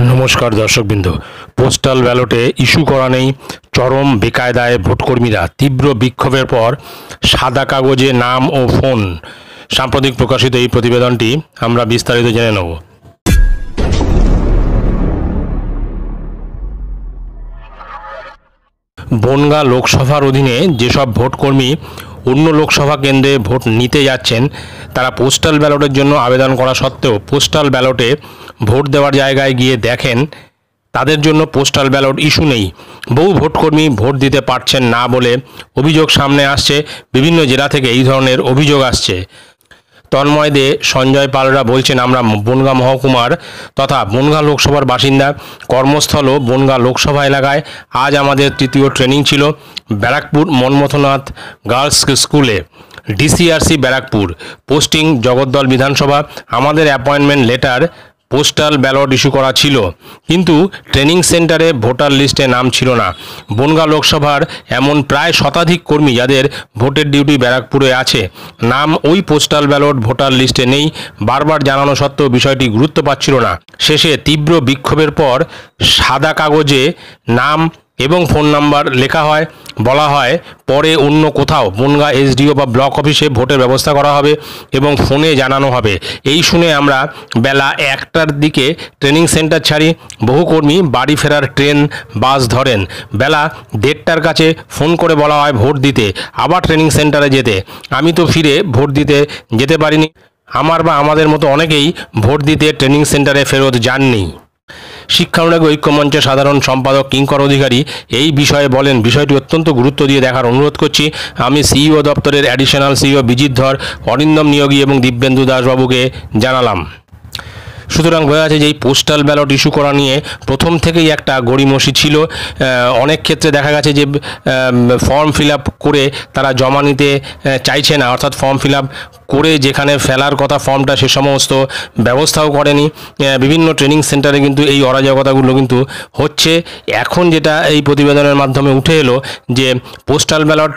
নমস্কার দর্শকবৃন্দ। Postal ব্যালটে issue করা নেই, চরম বেকায়দায় ভোটকর্মীরা। তীব্র বিক্ষোভের পর সাদা কাগজে নাম ও ফোন। সাম্প্রতিক প্রকাশিত এই প্রতিবেদনটি আমরা বিস্তারিত জেনে নেব। বনগাঁ লোকসভার অধীনে যেসব ভোটকর্মী অন্য লোকসভা কেন্দ্রে ভোট নিতে যাচ্ছেন, তারা পোস্টাল ব্যালটের জন্য আবেদন করা সত্ত্বেও পোস্টাল ব্যালটে ভোট দেওয়ার জায়গায় গিয়ে দেখেন তাদের জন্য পোস্টাল ব্যালট ইস্যু নেই। বহু ভোটকর্মী ভোট দিতে পারছেন না বলে অভিযোগ সামনে আসছে। বিভিন্ন জেলা থেকে এই ধরনের অভিযোগ আসছে। তন্ময় দে, সঞ্জয় পালরা বলছেন, আমরা বনগাঁ মহকুমার তথা বনগাঁ লোকসভার বাসিন্দা। কর্মস্থল বনগাঁ লোকসভা এলাকায়। আজ আমাদের তৃতীয় ট্রেনিং ছিল ব্যারাকপুর মনমথনাথ গার্লস স্কুলে, ডিসিআরসি ব্যারাকপুর। পোস্টিং জগদ্দল বিধানসভা। আমাদের appointment letter, postal ballot issue করা ছিল, কিন্তু ট্রেনিং সেন্টারে ভোটার লিস্টে নাম ছিল না। বনগাঁ লোকসভার এমন প্রায় শতাধিক কর্মী যাদের ভোটের ডিউটি ব্যারাকপুরে আছে, নাম ওই পোস্টাল ব্যালট ভোটার লিস্টে নেই। বারবার জানানো সত্ত্বেও বিষয়টি গুরুত্ব পাচ্ছিল না। শেষে তীব্র বিক্ষোভের পর সাদা কাগজে নাম এবং ফোন নাম্বার লেখা হয়। বলা হয় পরে অন্য কোথাও বনগাঁ এসডিও বা ব্লক অফিসে ভোটের ব্যবস্থা করা হবে এবং ফোনে জানানো হবে। এই শুনে আমরা বেলা 1টার দিকে ট্রেনিং সেন্টার ছাড়ি। বহু কর্মী বাড়ি ফেরার ট্রেন, বাস ধরেন। বেলা 1:30টার কাছে ফোন করে বলা হয় ভোট দিতে, আবার ট্রেনিং সেন্টারে যেতে। আমি তো ফিরে ভোট দিতে যেতে পারিনি। আমার বা আমাদের মতো অনেকেই ভোট দিতে ট্রেনিং সেন্টারে ফেরত যাননি। শিক্ষানুরাগী ঐক্যমঞ্চের সাধারণ সম্পাদক কিঙ্কর অধিকারী এই বিষয়ে বলেন, বিষয়টি অত্যন্ত গুরুত্ব দিয়ে দেখার অনুরোধ করছি। আমি সিইও দপ্তরের অ্যাডিশনাল সিইও বিজিত ধর, অরিন্দম নিয়োগী এবং দিব্যেন্দু দাসবাবুকে জানালাম। সুতরাং বোঝা যাচ্ছে যে এই পোস্টাল ব্যালট ইস্যু করা নিয়ে প্রথম থেকেই একটা গড়িমসি ছিল। অনেক ক্ষেত্রে দেখা গেছে যে ফর্ম ফিল আপ করে তারা জমা নিতে চাইছে না, অর্থাৎ ফর্ম ফিল আপ করে যেখানে ফেলার কথা ফর্মটা সে সমস্ত ব্যবস্থাও করেনি। বিভিন্ন ট্রেনিং সেন্টারে কিন্তু এই অরাজকতাগুলো কিন্তু হচ্ছে। এখন যেটা এই প্রতিবেদনের মাধ্যমে উঠে এলো যে পোস্টাল ব্যালট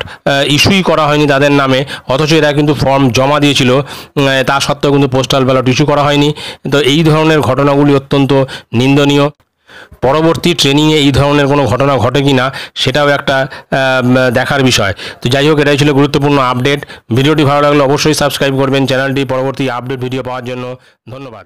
ইস্যুই করা হয়নি তাদের নামে, অথচ এরা কিন্তু ফর্ম জমা দিয়েছিল, তা সত্ত্বেও কিন্তু পোস্টাল ব্যালট ইস্যু করা হয়নি। তো এই ধরনের ঘটনাগুলি অত্যন্ত নিন্দনীয়। পরবর্তী ট্রেনিংয়ে এই ধরনের কোনো ঘটনা ঘটে কি না সেটাও একটা দেখার বিষয়। তো যাই হোক, এটাই ছিল গুরুত্বপূর্ণ আপডেট। ভিডিওটি ভালো লাগলে অবশ্যই সাবস্ক্রাইব করবেন চ্যানেলটি। পরবর্তী আপডেট ভিডিও পাওয়ার জন্য ধন্যবাদ।